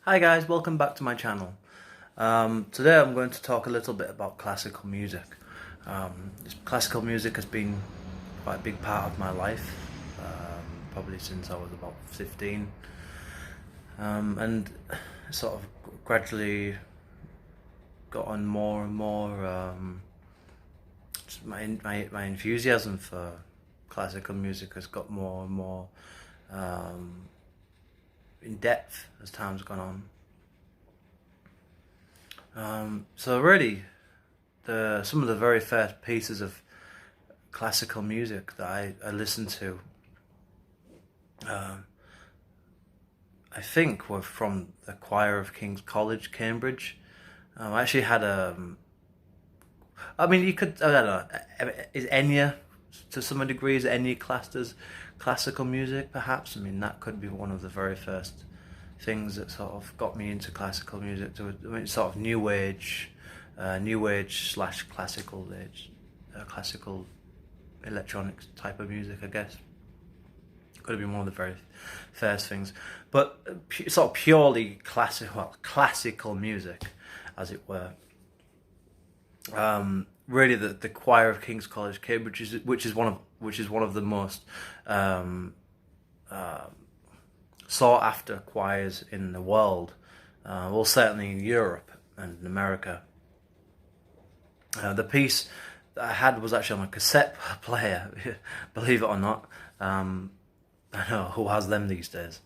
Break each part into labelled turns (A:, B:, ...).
A: Hi guys, welcome back to my channel. Today I'm going to talk a little bit about classical music. Classical music has been quite a big part of my life, probably since I was about 15, and sort of gradually got on more and more. My enthusiasm for classical music has got more and more in depth as time's gone on. So really, some of the very first pieces of classical music that I listened to, I think, were from the choir of King's College, Cambridge. I actually had I mean, you could, I don't know, is Enya, to some degree, is Enya classed as classical music, perhaps? I mean, that could be one of the very first things that sort of got me into classical music. I mean, sort of new age slash classical age, classical electronics type of music, I guess. Could have been one of the very first things, but sort of purely classical music, as it were. Really, the choir of King's College, Cambridge, which is one of the most sought after choirs in the world. Well, certainly in Europe and in America. The piece that I had was actually on a cassette player, believe it or not. I know who has them these days.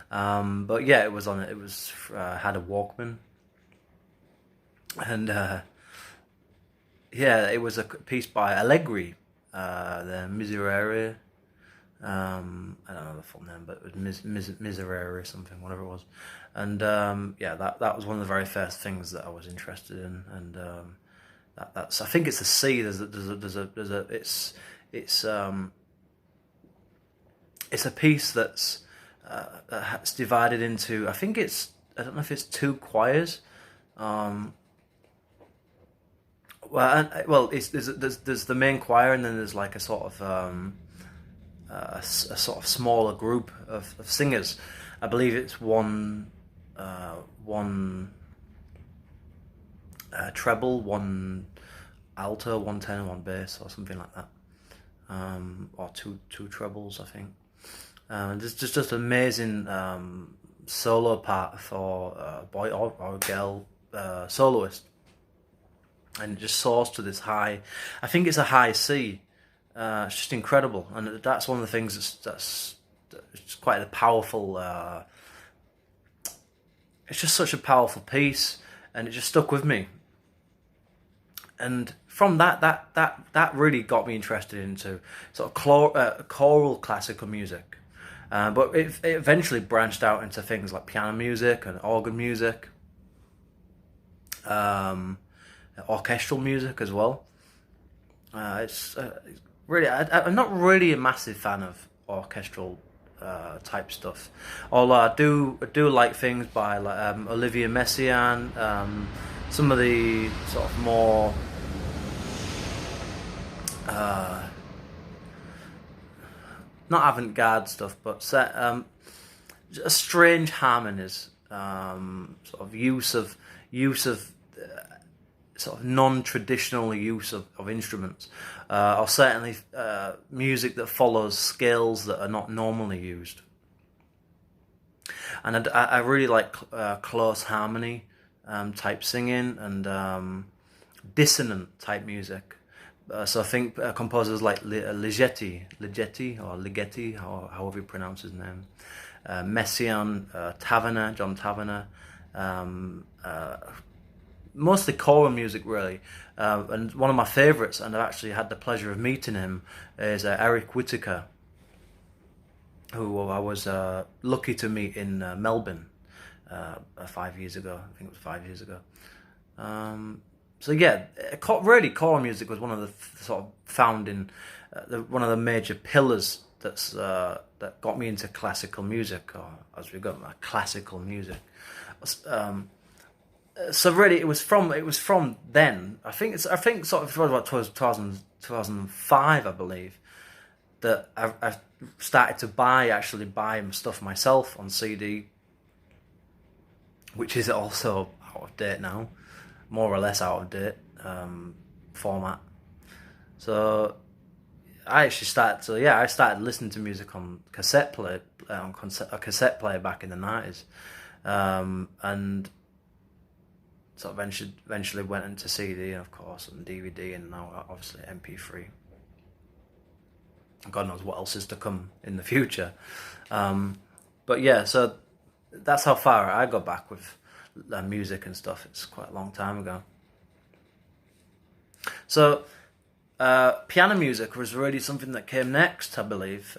A: But yeah, it was on it. It was had a Walkman, and yeah, it was a piece by Allegri, the Miserere. I don't know the full name, but it was Miserere or something, whatever it was. And yeah, that was one of the very first things that I was interested in, and that's, I think it's a C. It's a piece that's divided into, I don't know if it's two choirs. There's the main choir, and then there's like a sort of a sort of smaller group of singers. I believe it's one treble, one alto, one tenor, one bass, or something like that, or two trebles, I think. There's just amazing solo part for boy or girl soloist, and it just soars to this high. I think it's a high C. It's just incredible, and that's one of the things that's quite a powerful. It's just such a powerful piece, and it just stuck with me. And from that really got me interested into sort of choral classical music. But it eventually branched out into things like piano music and organ music, orchestral music as well. It's really, I'm not really a massive fan of orchestral type stuff, although I do like things by like Olivier Messiaen, some of the sort of more not avant-garde stuff, but strange harmonies, sort of use of sort of non-traditional use of instruments, or certainly music that follows scales that are not normally used. And I really like close harmony type singing, and dissonant type music. So I think composers like Ligeti, however you pronounce his name, Messiaen, Taverner, John Taverner, mostly choral music really. And one of my favourites, and I've actually had the pleasure of meeting him, is Eric Whittaker, who I was lucky to meet in Melbourne 5 years ago. I think it was 5 years ago. So yeah, really, choral music was one of the sort of founding, one of the major pillars that got me into classical music, or as we got classical music. So really, it was from then. I think sort of about 2005, I believe, that I started to buy stuff myself on CD. which is also out of date now, more or less out of date format. So I started listening to music on cassette player, a cassette player back in the 90s, and sort of eventually went into CD, of course, and DVD, and now obviously MP3. God knows what else is to come in the future. But yeah, so that's how far I go back with music and stuff. It's quite a long time ago. So piano music was really something that came next, I believe.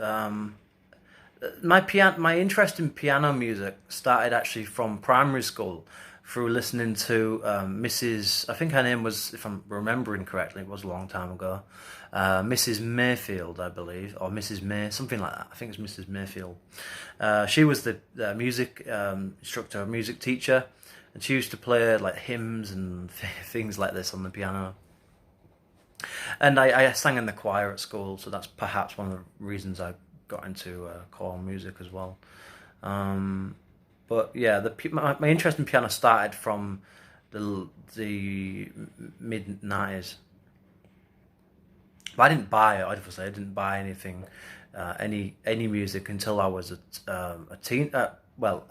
A: My interest in piano music started actually from primary school, through listening to Mrs. I think her name was, if I'm remembering correctly, it was a long time ago, Mrs. Mayfield, I believe, or Mrs. May, something like that. I think it's Mrs. Mayfield. She was the music instructor, music teacher, and she used to play like hymns and things like this on the piano. And I sang in the choir at school, so that's perhaps one of the reasons I got into choral music as well. But yeah, my interest in piano started from the mid 90s. But I didn't buy it. Obviously, I didn't buy anything, any music until I was a teen.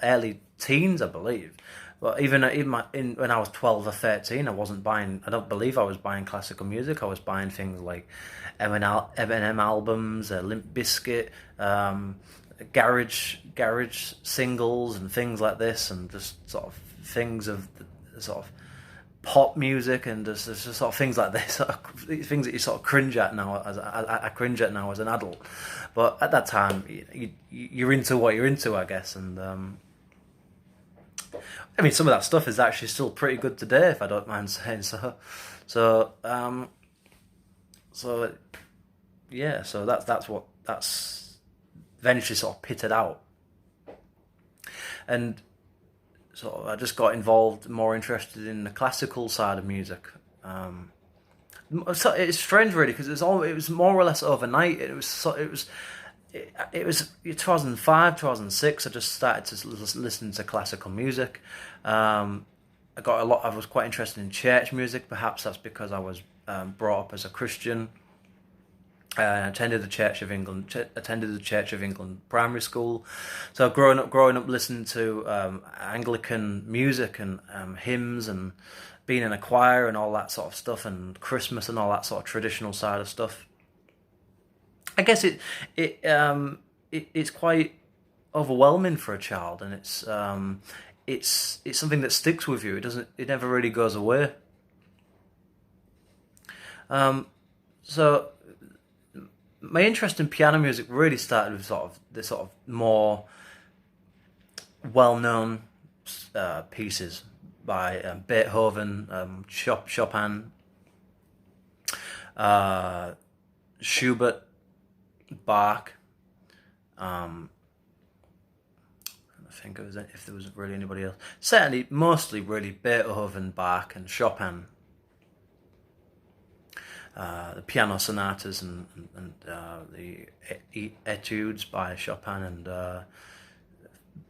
A: Early teens, I believe. But even when I was 12 or 13, I wasn't buying. I don't believe I was buying classical music. I was buying things like Eminem albums, Limp Bizkit, garage singles and things like this, and just sort of things of the sort of pop music, and just sort of things like this, things that you sort of cringe at now. I cringe at now as an adult, but at that time you're into what you're into, I guess. And I mean, some of that stuff is actually still pretty good today, if I don't mind saying so. So yeah, so that's eventually sort of pitted out, and so I just got involved, more interested in the classical side of music. So it's strange, really, because it was more or less overnight. It was 2005, 2006. I just started to listen to classical music. I was quite interested in church music. Perhaps that's because I was brought up as a Christian. I attended the Church of England primary school. So growing up listening to Anglican music and hymns, and being in a choir and all that sort of stuff, and Christmas and all that sort of traditional side of stuff. I guess it's quite overwhelming for a child, and it's something that sticks with you. It never really goes away. So my interest in piano music really started with the sort of more well-known pieces by Beethoven, Chopin, Schubert, Bach. I think if there was really anybody else. Certainly, mostly really Beethoven, Bach, and Chopin. The piano sonatas and the etudes by Chopin, and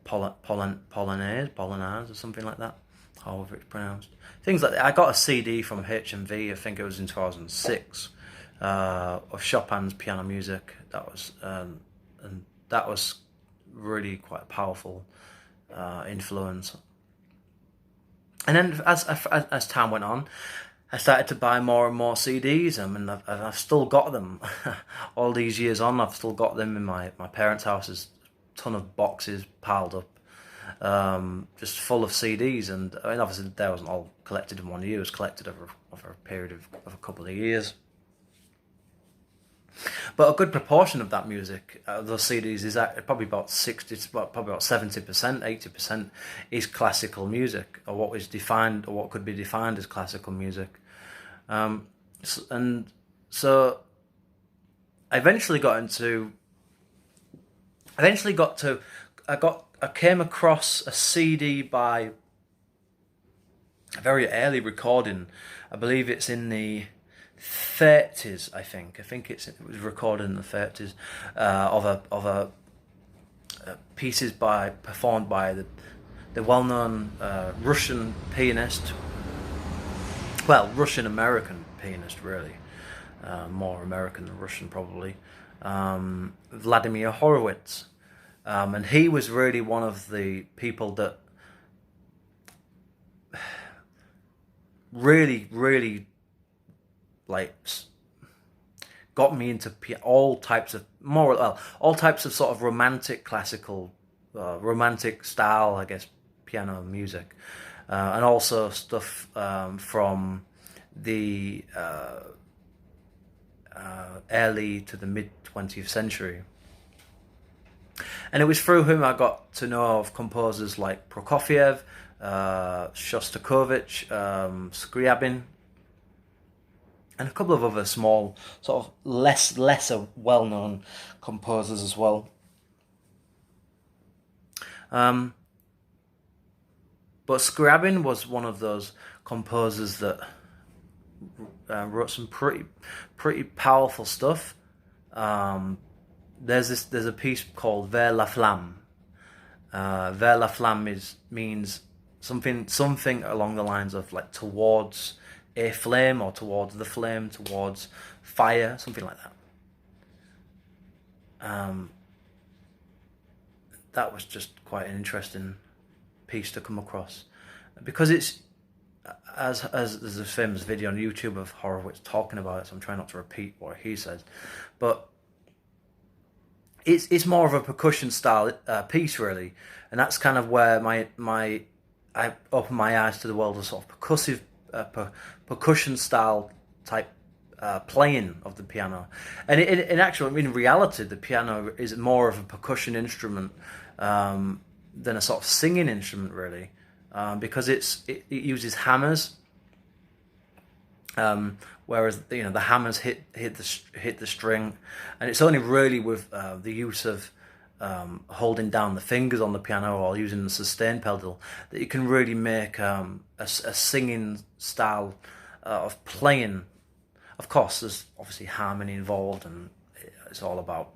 A: Polonaise or something like that, however it's pronounced. Things like that. I got a CD from HMV, I think it was in 2006, of Chopin's piano music. And that was really quite a powerful influence. And then as time went on, I started to buy more and more CDs, and I've still got them. All these years on, I've still got them in my parents' house. There's a ton of boxes piled up, just full of CDs. And I mean, obviously, they wasn't all collected in one year. It was collected over a period of a couple of years. But a good proportion of that music, those CDs, is probably about 70%, 80% is classical music, or what is defined, or what could be defined as classical music. And so I I came across a CD by a very early recording. I believe it's in the 30s. I think it was recorded in the 30s, of a pieces performed by the the well-known Russian pianist, well, Russian-American pianist really, more American than Russian probably, Vladimir Horowitz. And he was really one of the people that really like got me into all types of sort of romantic classical, romantic style, I guess, piano music, and also stuff from the early to the mid 20th century. And it was through him I got to know of composers like Prokofiev, Shostakovich, Scriabin, and a couple of other small, sort of lesser well-known composers as well. But Scriabin was one of those composers that wrote some pretty powerful stuff. There's a piece called Vers la Flamme. Vers la Flamme means something along the lines of like towards a flame, or towards the flame, towards fire, something like that. That was just quite an interesting piece to come across, because it's as there's a famous video on YouTube of Horowitz talking about it, so I'm trying not to repeat what he says, but it's more of a percussion style piece really, and that's kind of where I opened my eyes to the world of sort of percussive percussion style type playing of the piano. And in reality, the piano is more of a percussion instrument than a sort of singing instrument really, because it uses hammers, whereas the hammers hit the string, and it's only really with the use of holding down the fingers on the piano or using the sustain pedal that you can really make a singing style of playing. Of course, there's obviously harmony involved, and it's all about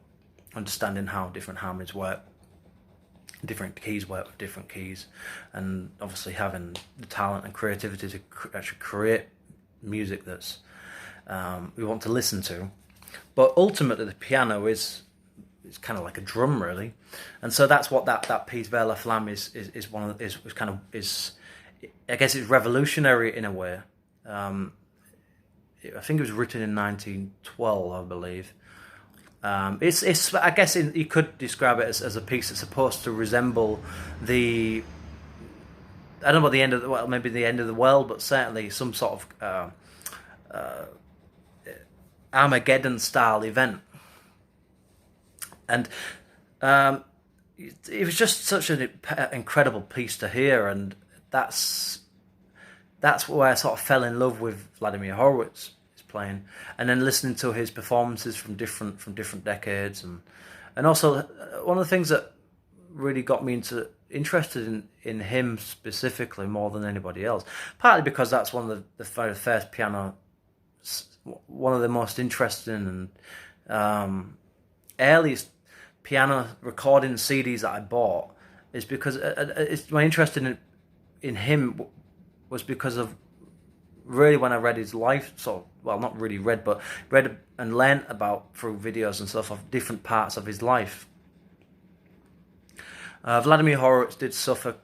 A: understanding how different harmonies work, different keys work with different keys, and obviously having the talent and creativity to actually create music that's we want to listen to. But ultimately, the piano is kind of like a drum really, and so that's what that piece Vers la Flamme is I guess it's revolutionary in a way. I think it was written in 1912, I believe. It's I guess you could describe it as a piece that's supposed to resemble I don't know about the end of maybe the end of the world, but certainly some sort of Armageddon style event. And it was just such an incredible piece to hear, and that's where I sort of fell in love with Vladimir Horowitz, his playing, and then listening to his performances from different decades, and also one of the things that really got me interested in him specifically more than anybody else, partly because that's one of the first piano, one of the most interesting and earliest piano recording CDs that I bought, is because my interest in him was because of really when I read his life, not really read, but read and learnt about through videos and stuff of different parts of his life. Vladimir Horowitz did suffer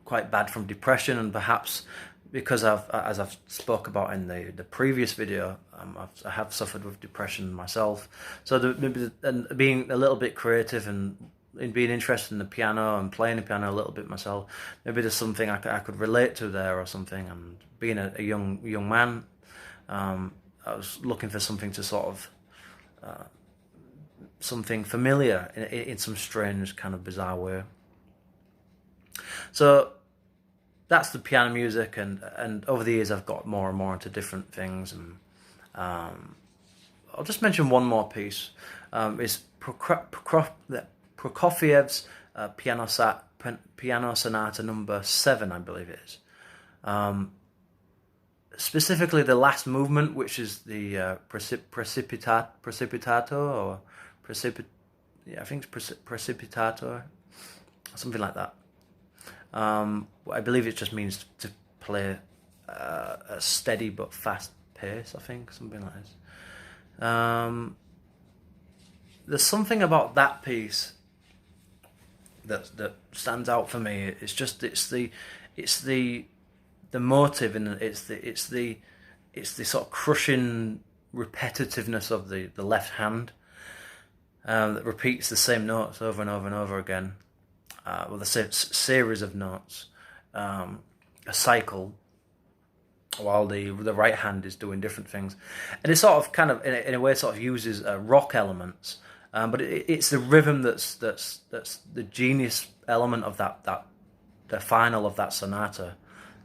A: quite bad from depression, and perhaps because as I've spoke about in the previous video, I have suffered with depression myself. So and being a little bit creative and in being interested in the piano and playing the piano a little bit myself, maybe there's something I could relate to there or something. And being a young man, I was looking for something to sort of something familiar in some strange kind of bizarre way. So that's the piano music, and over the years I've got more and more into different things, and I'll just mention one more piece. Is Prokofiev's Piano Sonata number 7, I believe it is. Specifically the last movement, which is the Precipitato, or I think it's Precipitato, something like that. I believe it just means to play a steady but fast pace, I think, something like this. There's something about that piece that stands out for me. It's the motive, and it's the sort of crushing repetitiveness of the left hand that repeats the same notes over and over and over again, with a series of notes, a cycle, while the right hand is doing different things, and it sort of kind of in a way sort of uses rock elements, but it's the rhythm that's the genius element of that the final of that sonata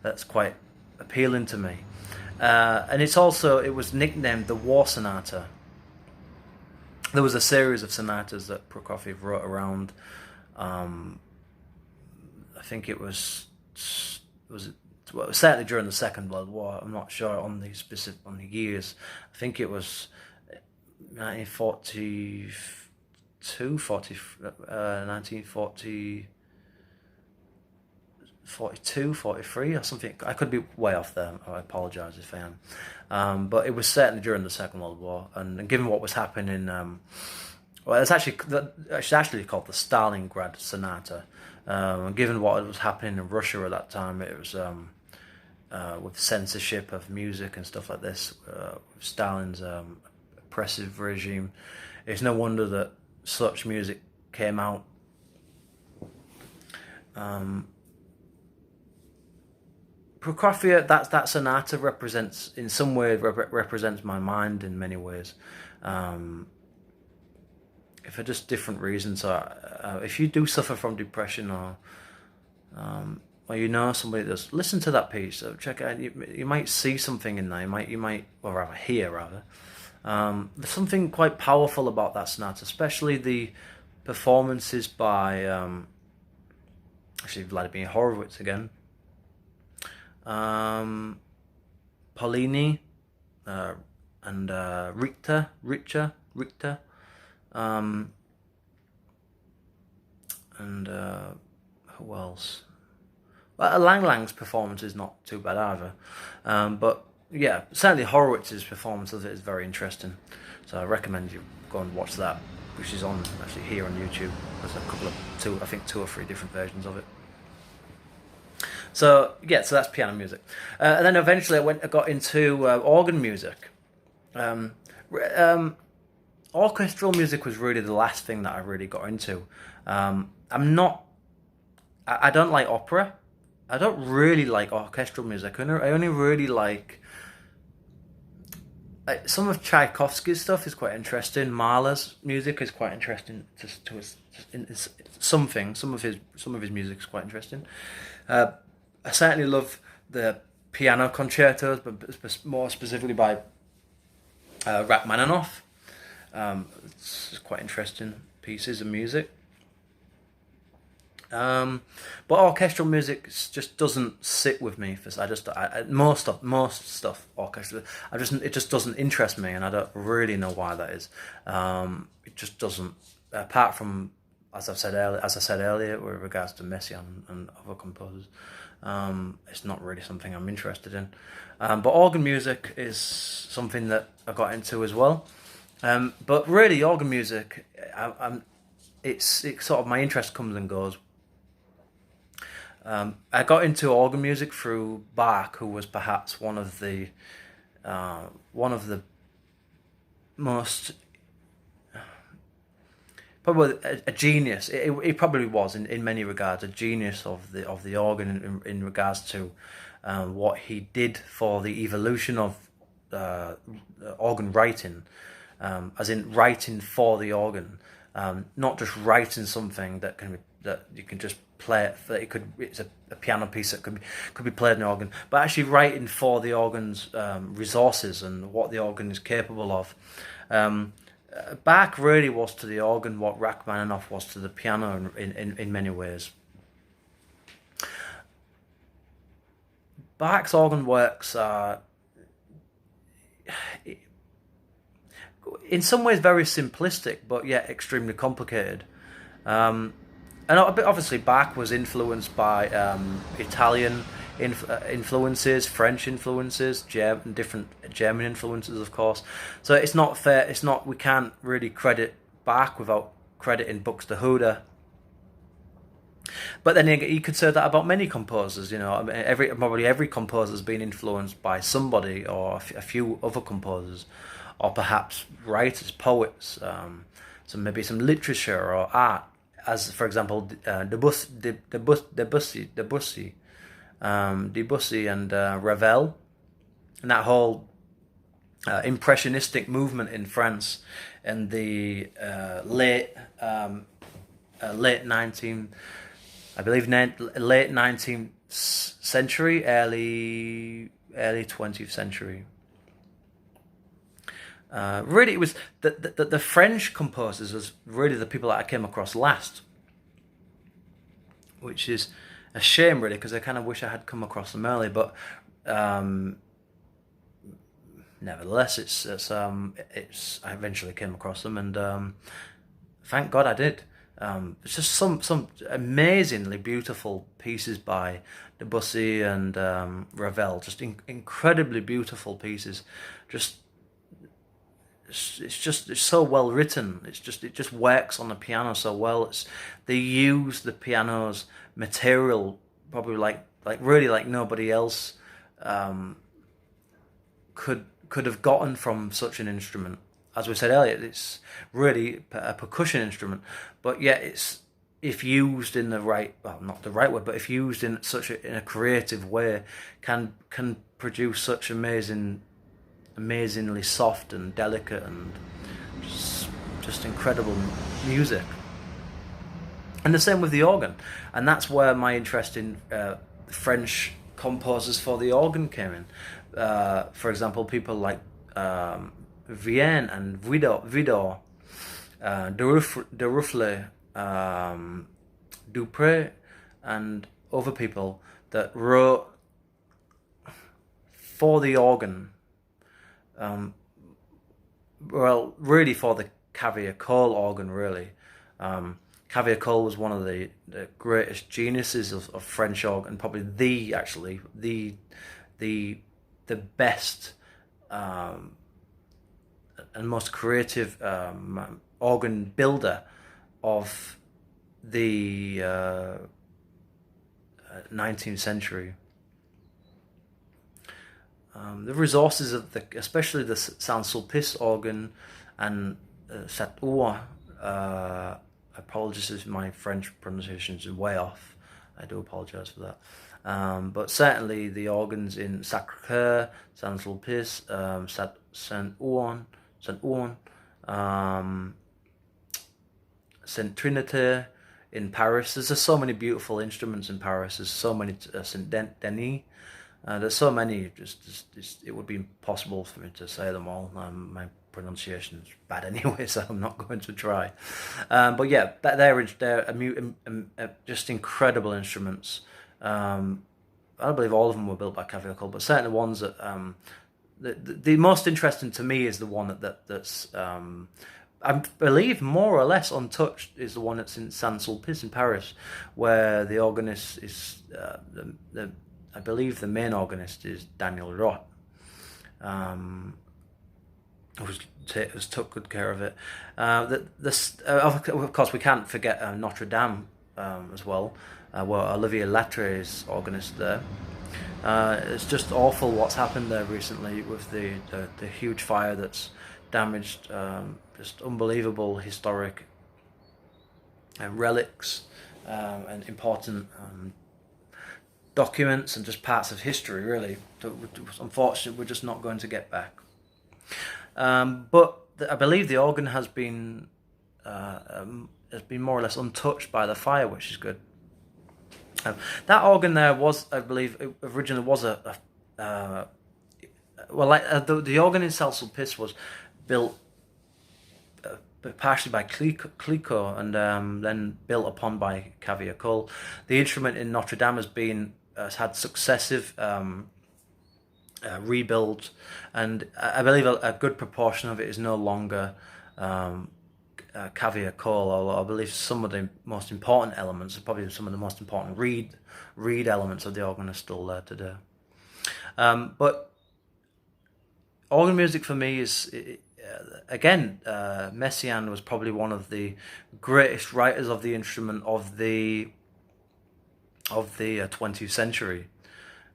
A: that's quite appealing to me, and it was nicknamed the War Sonata. There was a series of sonatas that Prokofiev wrote around. I think it was certainly during the Second World War. I'm not sure on the years. I think it was 1942, 1940, 42, 43 or something. I could be way off there. I apologise if I am. But it was certainly during the Second World War, and given what was happening, it's actually called the Stalingrad Sonata. Given what was happening in Russia at that time, it was with censorship of music and stuff like this, with Stalin's oppressive regime. It's no wonder that such music came out. Prokofiev, that sonata represents, in some way, represents my mind in many ways. For just different reasons. If you do suffer from depression, or you know somebody that's, listen to that piece. Check it out. You might see something in there. You might, or rather, hear rather. There's something quite powerful about that sonata, especially the performances by actually Vladimir Horowitz again. Paulini and Richter, and who else? Well, Lang Lang's performance is not too bad either, but yeah, certainly Horowitz's performance of it is very interesting. So I recommend you go and watch that, which is on actually here on YouTube. There's two or three different versions of it. So yeah, so that's piano music, and then eventually I got into organ music. Orchestral music was really the last thing that I really got into. I don't like opera. I don't really like orchestral music. I only really like some of Tchaikovsky's stuff is quite interesting. Mahler's music is quite interesting. Some of his music is quite interesting. I certainly love the piano concertos, but more specifically by Rachmaninoff. It's quite interesting pieces of music. But orchestral music just doesn't sit with me. Most stuff orchestral. It just doesn't interest me, and I don't really know why that is. It just doesn't. Apart from, as I said earlier, with regards to Messiaen and other composers, it's not really something I'm interested in. But organ music is something that I got into as well. But really, organ music, it's sort of, my interest comes and goes. I got into organ music through Bach, who was perhaps one of the most, probably a genius. It probably was in many regards a genius of the organ in regards to what he did for the evolution of organ writing, as in writing for the organ, not just writing something that you can just play. It's a piano piece that could be played in the organ, but actually writing for the organ's resources and what the organ is capable of. Bach really was to the organ what Rachmaninoff was to the piano in many ways. Bach's organ works are in some ways very simplistic, but yet extremely complicated. And and obviously Bach was influenced by Italian influences, French influences, different German influences, of course. So it's not fair. It's not. We can't really credit Bach without crediting Buxtehude. But then you could say that about many composers. You know, I mean, probably every composer has been influenced by somebody or a few other composers, or perhaps writers, poets. So maybe some literature or art, as for example, Debussy and Ravel, and that whole impressionistic movement in France in the late 19th, I believe late 19th century, early 20th century. Really, it was the French composers was really the people that I came across last, which is a shame, really, because I kind of wish I had come across them early. But nevertheless, I eventually came across them, and thank God I did. It's just some amazingly beautiful pieces by Debussy and Ravel, just incredibly beautiful pieces. It's so well written. It just works on the piano so well. They use the piano's material probably really like nobody else could have gotten from such an instrument. As we said earlier, it's really a percussion instrument, but yet if used in the right, well, not the right way, but if used in in a creative way, can produce such amazingly soft and delicate and just incredible music. And the same with the organ, and that's where my interest in French composers for the organ came in. For example, people like Vienne and Widor, de Ruffle, Dupré, and other people that wrote for the organ. Well, really for the Cavaillé-Coll organ, really. Cavaillé-Coll was one of the greatest geniuses of French organ, probably the best and most creative organ builder of the 19th century. The resources of especially the Saint-Sulpice organ and Saint-Ouen, apologies if my French pronunciation is way off. I do apologise for that. But certainly the organs in Sacré-Cœur, Saint-Sulpice, Saint-Ouen, Saint Trinité in Paris. There's just so many beautiful instruments in Paris. There's so many Saint Denis. There's so many. It would be impossible for me to say them all. My pronunciation is bad anyway, so I'm not going to try. But yeah, they're just incredible instruments. I believe all of them were built by Cavaillé-Coll, but certainly the ones that the most interesting to me is the one that's I believe more or less untouched is the one that's in Saint-Sulpice in Paris, where the organist is I believe the main organist is Daniel Roth, who's took good care of it. Of course, we can't forget Notre Dame as well, where Olivier Latre is organist there. It's just awful what's happened there recently with the huge fire that's damaged just unbelievable historic relics and important documents and just parts of history, really. Unfortunately, we're just not going to get back. But I believe the organ has been more or less untouched by the fire, which is good. That organ there was, I believe, originally was the organ in Saint-Sulpice was built partially by Clicquot and then built upon by Cavaillé-Coll. The instrument in Notre Dame has had successive rebuilds, and I believe a good proportion of it is no longer caveat call, although I believe some of the most important elements, probably some of the most important reed elements of the organ are still there today. But organ music for me is, again, Messiaen was probably one of the greatest writers of the instrument of the 20th century.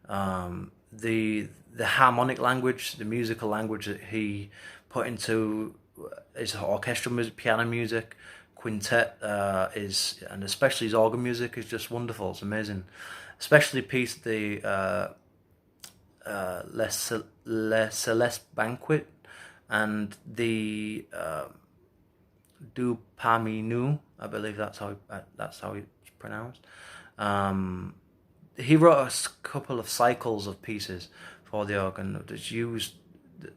A: The harmonic language, the musical language that he put into his orchestral music, piano music, quintet, and especially his organ music is just wonderful. It's amazing, especially piece the Les Celeste Banquet and the Du Parmi Nous, I believe that's how it's pronounced. He wrote a couple of cycles of pieces for the organ that use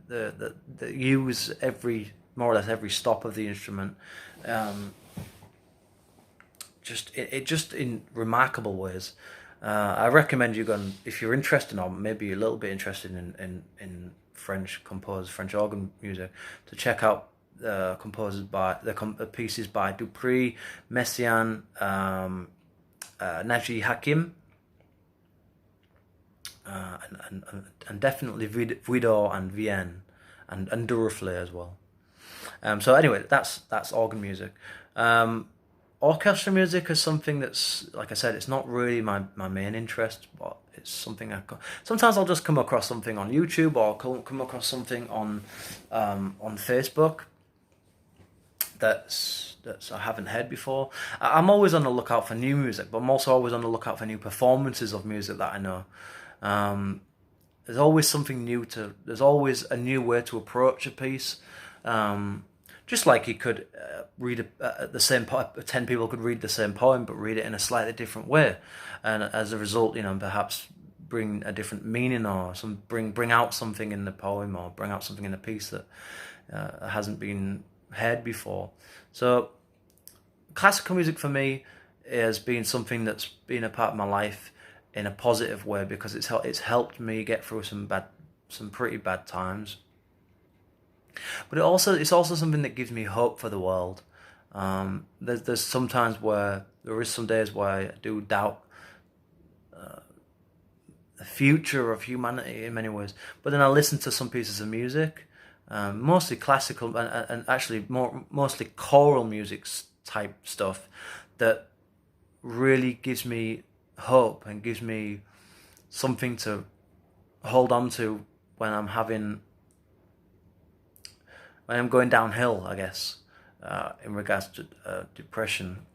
A: that use more or less every stop of the instrument, just in remarkable ways. I recommend you go, if you're interested, or maybe a little bit interested in French composers, French organ music, to check out composers by the pieces by Dupri, Messiaen, Naji Hakim, and definitely Vidor and Vienne, and Duruflé as well. So anyway, that's organ music. Orchestral music is something that's, like I said, it's not really my main interest, but it's something sometimes I'll just come across something on YouTube, or come across something on Facebook that's I haven't heard before. I'm always on the lookout for new music, but I'm also always on the lookout for new performances of music that I know. There's always something new there's always a new way to approach a piece. Just like you could read the same poem, 10 people could read the same poem, but read it in a slightly different way, and as a result, perhaps bring a different meaning, or bring out something in the poem, or bring out something in the piece that hasn't been heard before. So, classical music for me has been something that's been a part of my life in a positive way, because it's helped me get through some pretty bad times. But it's also something that gives me hope for the world. There's some times where there is some days where I do doubt the future of humanity in many ways. But then I listen to some pieces of music, mostly classical and actually mostly choral music type stuff, that really gives me hope and gives me something to hold on to when I'm going downhill, I guess, in regards to depression.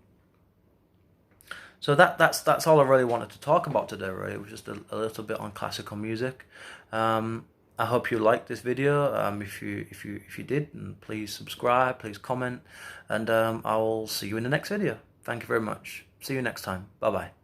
A: So that's all I really wanted to talk about today. Really, it was just a little bit on classical music. I hope you liked this video. If you did, please subscribe, please comment, and I will see you in the next video. Thank you very much. See you next time. Bye bye.